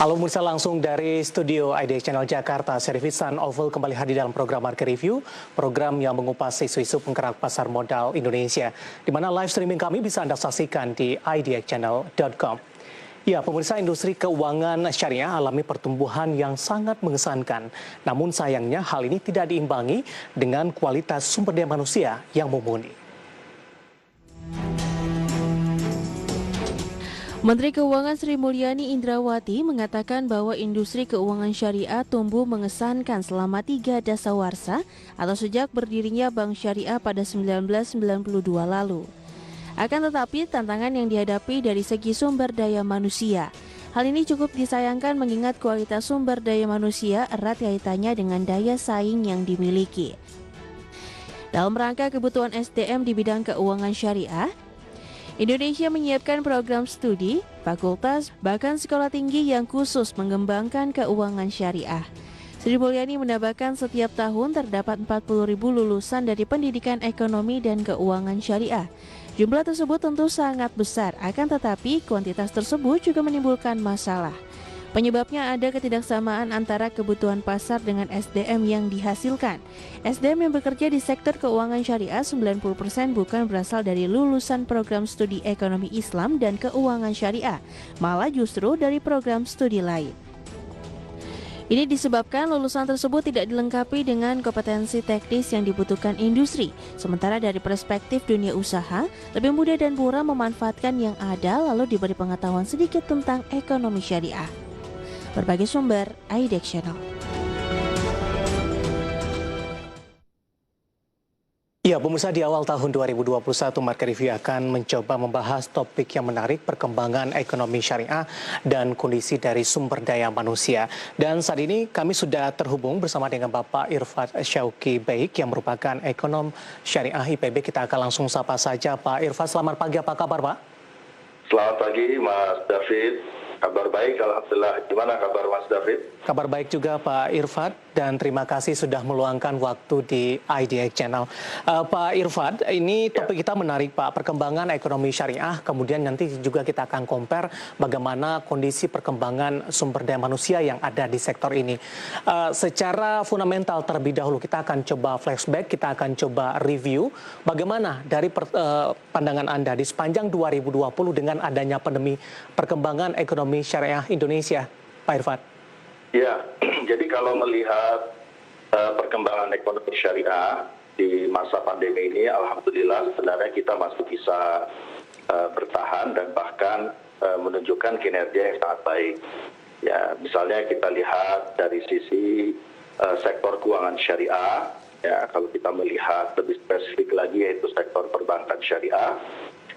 Halo pemirsa, langsung dari studio IDX Channel Jakarta, saya Rifsan Oval kembali hadir dalam program Market Review, program yang mengupas isu-isu penggerak pasar modal Indonesia, di mana live streaming kami bisa Anda saksikan di idxchannel.com. Ya, pemirsa, industri keuangan syariah alami pertumbuhan yang sangat mengesankan. Namun sayangnya hal ini tidak diimbangi dengan kualitas sumber daya manusia yang mumpuni. Menteri Keuangan Sri Mulyani Indrawati mengatakan bahwa industri keuangan syariah tumbuh mengesankan selama 3 dasawarsa atau sejak berdirinya Bank Syariah pada 1992 lalu. Akan tetapi tantangan yang dihadapi dari segi sumber daya manusia. Hal ini cukup disayangkan mengingat kualitas sumber daya manusia erat kaitannya dengan daya saing yang dimiliki. Dalam rangka kebutuhan SDM di bidang keuangan syariah, Indonesia menyiapkan program studi, fakultas, bahkan sekolah tinggi yang khusus mengembangkan keuangan syariah. Sri Mulyani menambahkan setiap tahun terdapat 40.000 lulusan dari pendidikan ekonomi dan keuangan syariah. Jumlah tersebut tentu sangat besar, akan tetapi kuantitas tersebut juga menimbulkan masalah. Penyebabnya ada ketidaksamaan antara kebutuhan pasar dengan SDM yang dihasilkan. SDM yang bekerja di sektor keuangan syariah 90% bukan berasal dari lulusan program studi ekonomi Islam dan keuangan syariah, malah justru dari program studi lain. Ini disebabkan lulusan tersebut tidak dilengkapi dengan kompetensi teknis yang dibutuhkan industri. Sementara dari perspektif dunia usaha, lebih mudah dan murah memanfaatkan yang ada lalu diberi pengetahuan sedikit tentang ekonomi syariah. Berbagai sumber, IDX Channel. Ya, pemirsa, di awal tahun 2021 Market Review akan mencoba membahas topik yang menarik, perkembangan ekonomi syariah dan kondisi dari sumber daya manusia. Dan saat ini kami sudah terhubung bersama dengan Bapak Irfad Syauqi Baik yang merupakan ekonom syariah IPB. Kita akan langsung sapa saja Pak Irfad. Selamat pagi, apa kabar Pak? Selamat pagi Mas David. Kabar baik, alhamdulillah. Gimana kabar Mas David? Kabar baik juga Pak Irfad, dan terima kasih sudah meluangkan waktu di IDX Channel. Pak Irfad, ini topik kita menarik Pak, perkembangan ekonomi syariah, kemudian nanti juga kita akan compare bagaimana kondisi perkembangan sumber daya manusia yang ada di sektor ini. Secara fundamental terlebih dahulu kita akan coba flashback, kita akan coba review bagaimana dari pandangan Anda di sepanjang 2020 dengan adanya pandemi, perkembangan ekonomi syariah Indonesia, Pak Irfad. Ya, jadi kalau melihat perkembangan ekonomi syariah di masa pandemi ini, alhamdulillah sebenarnya kita masih bisa bertahan dan bahkan menunjukkan kinerja yang sangat baik. Ya, misalnya kita lihat dari sisi sektor keuangan syariah, ya kalau kita melihat lebih spesifik lagi yaitu sektor perbankan syariah,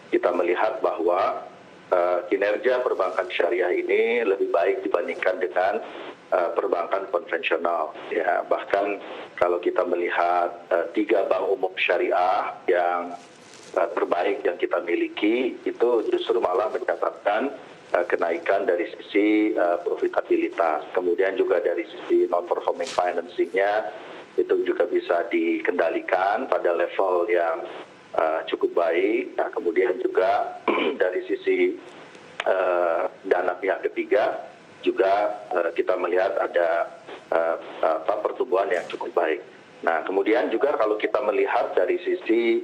kita melihat bahwa kinerja perbankan syariah ini lebih baik dibandingkan dengan perbankan konvensional. Ya, bahkan kalau kita melihat 3 bank umum syariah yang terbaik yang kita miliki, itu justru malah mencatatkan kenaikan dari sisi profitabilitas. Kemudian juga dari sisi non-performing financing-nya itu juga bisa dikendalikan pada level yang cukup baik. Nah, kemudian juga dari sisi dana pihak ketiga juga kita melihat ada pertumbuhan yang cukup baik. Nah, kemudian juga kalau kita melihat dari sisi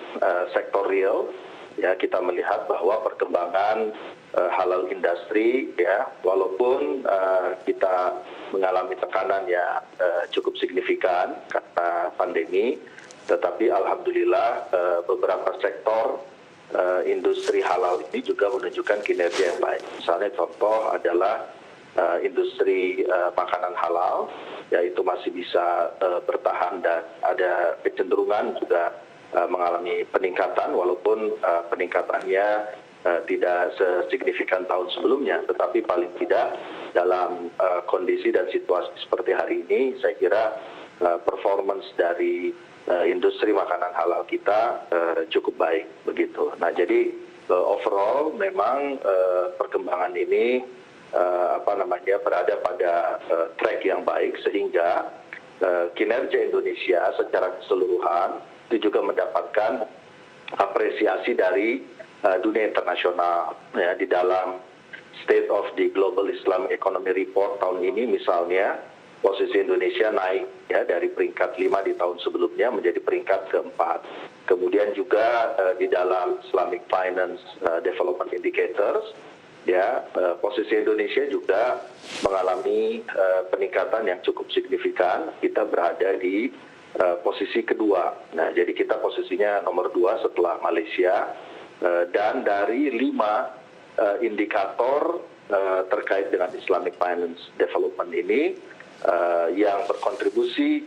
sektor real, ya kita melihat bahwa perkembangan halal industri, ya walaupun kita mengalami tekanan yang cukup signifikan karena pandemi, tetapi alhamdulillah beberapa sektor industri halal ini juga menunjukkan kinerja yang baik. Misalnya contoh adalah industri makanan halal, yaitu masih bisa bertahan dan ada kecenderungan juga mengalami peningkatan, walaupun peningkatannya tidak sesignifikan tahun sebelumnya, tetapi paling tidak dalam kondisi dan situasi seperti hari ini, saya kira performance dari industri makanan halal kita cukup baik begitu. Nah, jadi overall memang perkembangan ini berada pada track yang baik sehingga kinerja Indonesia secara keseluruhan itu juga mendapatkan apresiasi dari dunia internasional, ya, di dalam State of the Global Islamic Economy Report tahun ini misalnya, posisi Indonesia naik ya dari peringkat 5 di tahun sebelumnya menjadi peringkat keempat. Kemudian juga di dalam Islamic Finance Development Indicators, ya posisi Indonesia juga mengalami peningkatan yang cukup signifikan. Kita berada di posisi kedua. Nah, jadi kita posisinya nomor 2 setelah Malaysia, dan dari 5 indikator terkait dengan Islamic Finance Development ini yang berkontribusi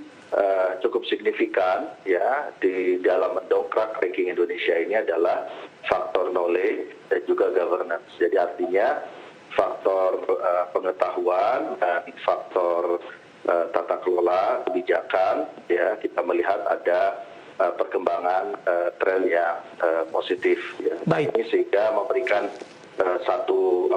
cukup signifikan ya di dalam mendongkrak ranking Indonesia ini adalah faktor knowledge dan juga governance. Jadi artinya faktor pengetahuan dan faktor tata kelola kebijakan, ya kita melihat ada perkembangan tren yang positif. Ya. Baik. Ini sehingga memberikan satu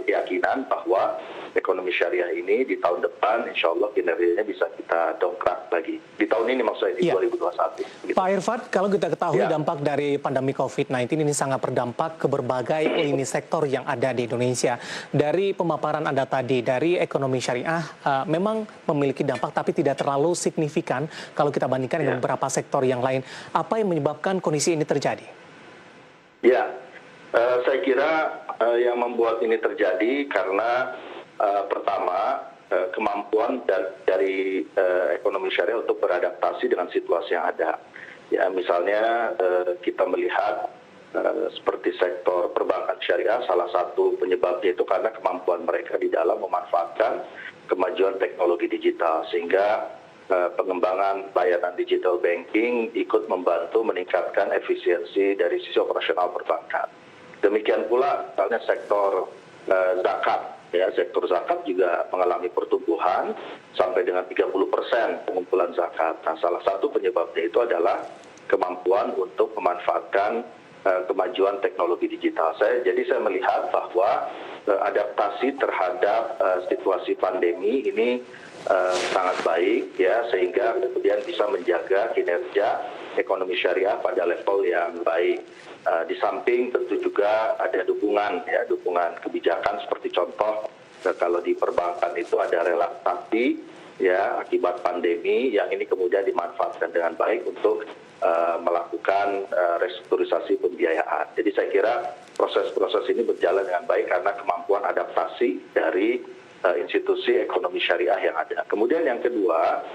keyakinan bahwa ekonomi syariah ini di tahun depan insya Allah kinerjanya bisa kita dongkrak lagi. Di tahun ini maksudnya di 2021. Gitu. Pak Irfad, kalau kita ketahui Ya. dampak dari pandemi COVID-19 ini sangat berdampak ke berbagai lini sektor yang ada di Indonesia. Dari pemaparan Anda tadi, dari ekonomi syariah memang memiliki dampak tapi tidak terlalu signifikan kalau kita bandingkan dengan beberapa sektor yang lain. Apa yang menyebabkan kondisi ini terjadi? Ya, saya kira yang membuat ini terjadi karena pertama kemampuan dari ekonomi syariah untuk beradaptasi dengan situasi yang ada. Ya, misalnya kita melihat seperti sektor perbankan syariah, salah satu penyebabnya itu karena kemampuan mereka di dalam memanfaatkan kemajuan teknologi digital, sehingga pengembangan layanan digital banking ikut membantu meningkatkan efisiensi dari sisi operasional perbankan. Demikian pula misalnya sektor zakat. Ya, sektor zakat juga mengalami pertumbuhan sampai dengan 30% pengumpulan zakat. Nah, salah satu penyebabnya itu adalah kemampuan untuk memanfaatkan kemajuan teknologi digital. Jadi saya melihat bahwa adaptasi terhadap situasi pandemi ini sangat baik, ya, sehingga kemudian bisa menjaga kinerja ekonomi syariah pada level yang baik. Di samping tentu juga ada dukungan kebijakan seperti contoh kalau di perbankan itu ada relaksasi ya akibat pandemi yang ini kemudian dimanfaatkan dengan baik untuk melakukan restrukturisasi pembiayaan. Jadi saya kira proses-proses ini berjalan dengan baik karena kemampuan adaptasi dari institusi ekonomi syariah yang ada. Kemudian yang kedua,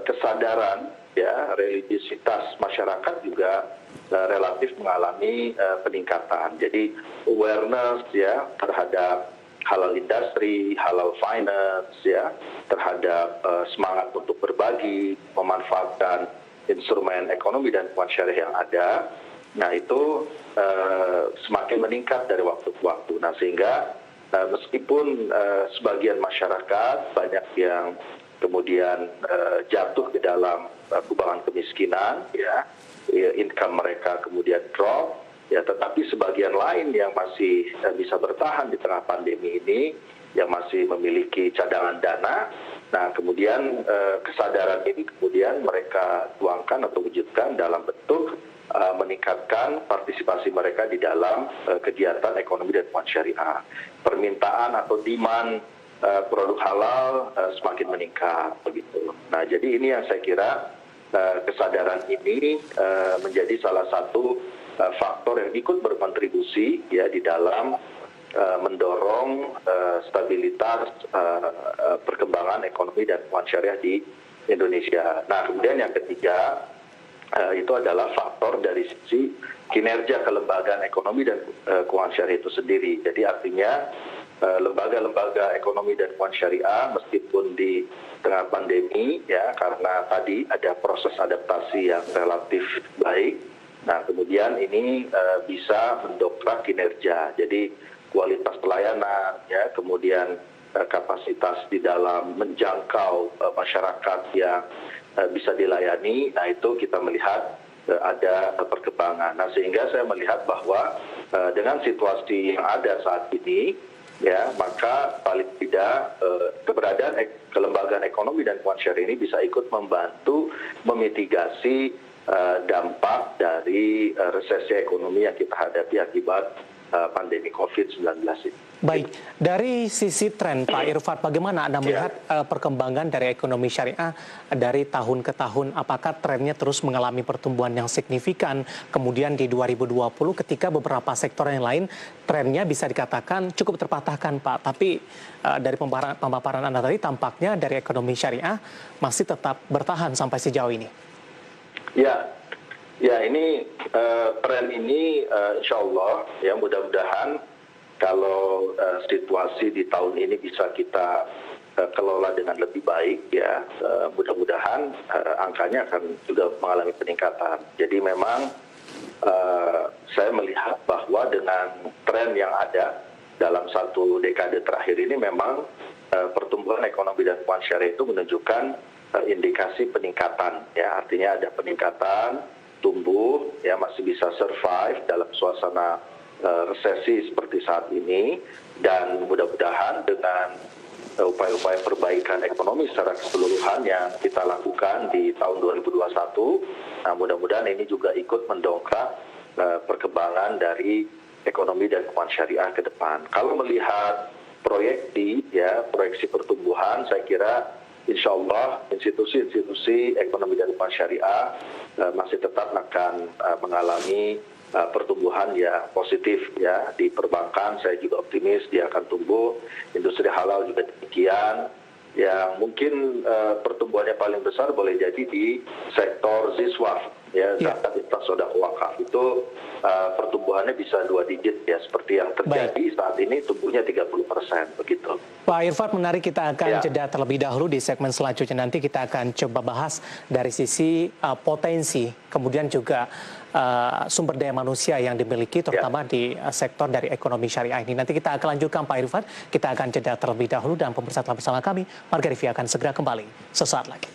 kesadaran ya religiusitas masyarakat juga relatif mengalami peningkatan. Jadi awareness ya terhadap halal industri, halal finance ya, terhadap semangat untuk berbagi, memanfaatkan instrumen ekonomi dan keuangan syariah yang ada. Nah, itu semakin meningkat dari waktu ke waktu. Nah, sehingga meskipun sebagian masyarakat banyak yang kemudian jatuh ke dalam kubangan kemiskinan ya, income mereka kemudian drop ya, tetapi sebagian lain yang masih bisa bertahan di tengah pandemi ini, yang masih memiliki cadangan dana. Nah, kemudian kesadaran ini kemudian mereka tuangkan atau wujudkan dalam bentuk meningkatkan partisipasi mereka di dalam kegiatan ekonomi dan keuangan syariah. Permintaan atau demand produk halal semakin meningkat begitu. Nah, jadi ini yang saya kira kesadaran ini menjadi salah satu faktor yang ikut berkontribusi ya di dalam mendorong stabilitas perkembangan ekonomi dan keuangan syariah di Indonesia. Nah, kemudian yang ketiga itu adalah faktor dari sisi kinerja kelembagaan ekonomi dan keuangan syariah itu sendiri. Jadi artinya lembaga-lembaga ekonomi dan keuangan syariah meskipun di tengah pandemi ya, karena tadi ada proses adaptasi yang relatif baik. Nah, kemudian ini bisa mendongkrak kinerja. Jadi kualitas pelayanan ya, kemudian kapasitas di dalam menjangkau masyarakat yang bisa dilayani. Nah, itu kita melihat ada perkembangan. Nah, sehingga saya melihat bahwa dengan situasi yang ada saat ini ya, maka paling tidak keberadaan kelembagaan ekonomi dan keuangan syariah ini bisa ikut membantu memitigasi dampak dari resesi ekonomi yang kita hadapi akibat pandemi COVID-19 ini. Baik, dari sisi tren Pak Irfan, bagaimana Anda melihat perkembangan dari ekonomi syariah dari tahun ke tahun? Apakah trennya terus mengalami pertumbuhan yang signifikan? Kemudian di 2020 ketika beberapa sektor yang lain trennya bisa dikatakan cukup terpatahkan Pak. Tapi dari pemaparan Anda tadi tampaknya dari ekonomi syariah masih tetap bertahan sampai sejauh ini. Ya ini tren ini insya Allah ya mudah-mudahan kalau situasi di tahun ini bisa kita kelola dengan lebih baik ya mudah-mudahan angkanya akan juga mengalami peningkatan. Jadi memang saya melihat bahwa dengan tren yang ada dalam satu dekade terakhir ini memang pertumbuhan ekonomi dan keuangan syariah itu menunjukkan indikasi peningkatan ya, artinya ada peningkatan, tumbuh ya, masih bisa survive dalam suasana resesi seperti saat ini, dan mudah-mudahan dengan upaya-upaya perbaikan ekonomi secara keseluruhan yang kita lakukan di tahun 2021, nah mudah-mudahan ini juga ikut mendongkrak perkembangan dari ekonomi dan keuangan syariah ke depan. Kalau melihat proyeksi pertumbuhan, saya kira insya Allah institusi-institusi ekonomi dan keuangan syariah masih tetap akan mengalami pertumbuhan yang positif ya. Di perbankan saya juga optimis dia akan tumbuh, industri halal juga demikian. Yang mungkin pertumbuhannya paling besar boleh jadi di sektor ziswaf ya, zakat infak sedekah wakaf itu pertumbuhannya bisa 2 digit ya, seperti yang terjadi saat ini tumbuhnya 30% begitu. Pak Irfan, menarik, kita akan jeda terlebih dahulu. Di segmen selanjutnya nanti kita akan coba bahas dari sisi potensi, kemudian juga sumber daya manusia yang dimiliki terutama di sektor dari ekonomi syariah ini. Nanti kita akan lanjutkan Pak Irfan, kita akan jeda terlebih dahulu dan pemirsa telah bersama kami. Marga Rivi akan segera kembali sesaat lagi.